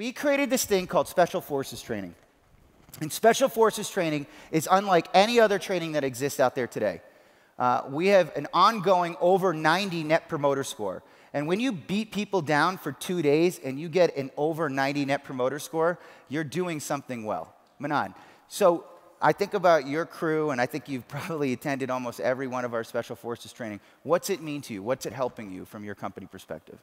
We created this thing called Special Forces Training. And Special Forces Training is unlike any other training that exists out there today. We have an ongoing over 90 Net Promoter Score. And when you beat people down for 2 days and you get an over 90 Net Promoter Score, you're doing something well. Manan, so I think about your crew, and I think you've probably attended almost every one of our Special Forces training. What's it mean to you? What's it helping you from your company perspective?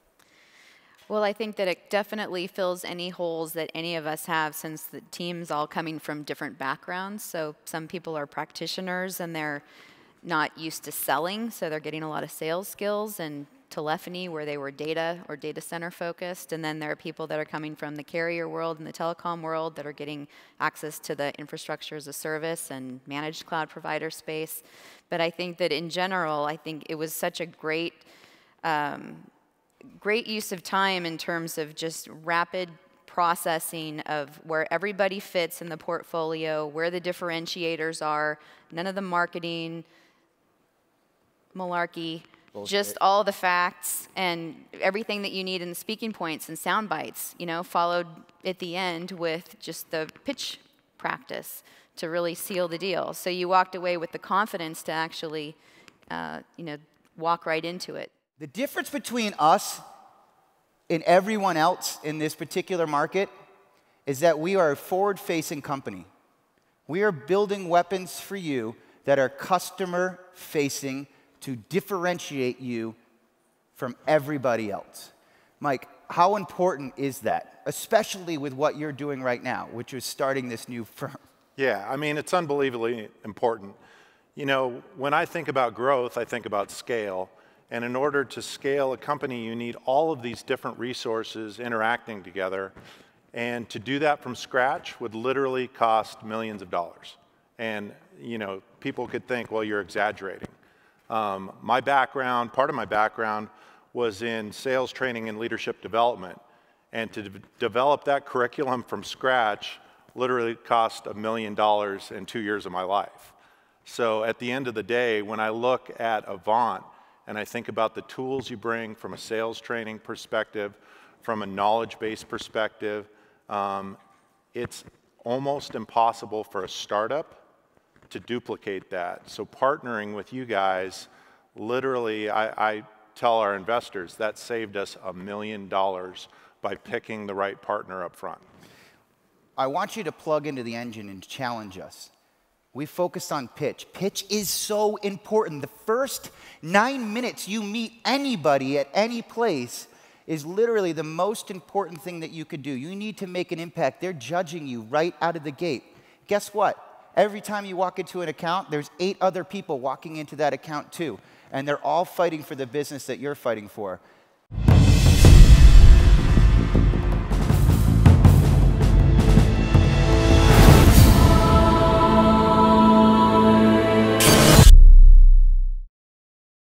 Well, I think that it definitely fills any holes that any of us have, since the team's all coming from different backgrounds. So some people are practitioners and they're not used to selling, so they're getting a lot of sales skills and telephony where they were data or data center focused. And then there are people that are coming from the carrier world and the telecom world that are getting access to the infrastructure as a service and managed cloud provider space. But I think that in general, I think it was such a great use of time in terms of just rapid processing of where everybody fits in the portfolio, where the differentiators are, none of the marketing malarkey, bullshit. Just all the facts and everything that you need in the speaking points and sound bites, you know, followed at the end with just the pitch practice to really seal the deal. So you walked away with the confidence to actually, you know, walk right into it. The difference between us and everyone else in this particular market is that we are a forward-facing company. We are building weapons for you that are customer-facing to differentiate you from everybody else. Mike, how important is that, especially with what you're doing right now, which is starting this new firm? Yeah, I mean, it's unbelievably important. You know, when I think about growth, I think about scale. And in order to scale a company, you need all of these different resources interacting together. And to do that from scratch would literally cost millions of dollars. And, you know, people could think, well, you're exaggerating. My background, part of my background was in sales training and leadership development. And to develop that curriculum from scratch literally cost $1 million in 2 years of my life. So at the end of the day, when I look at Avant and I think about the tools you bring from a sales training perspective, from a knowledge-based perspective, it's almost impossible for a startup to duplicate that. So partnering with you guys, literally, I tell our investors that saved us $1 million by picking the right partner up front. I want you to plug into the engine and challenge us. We focused on pitch. Pitch is so important. The first 9 minutes you meet anybody at any place is literally the most important thing that you could do. You need to make an impact. They're judging you right out of the gate. Guess what? Every time you walk into an account, there's 8 other people walking into that account too. And they're all fighting for the business that you're fighting for.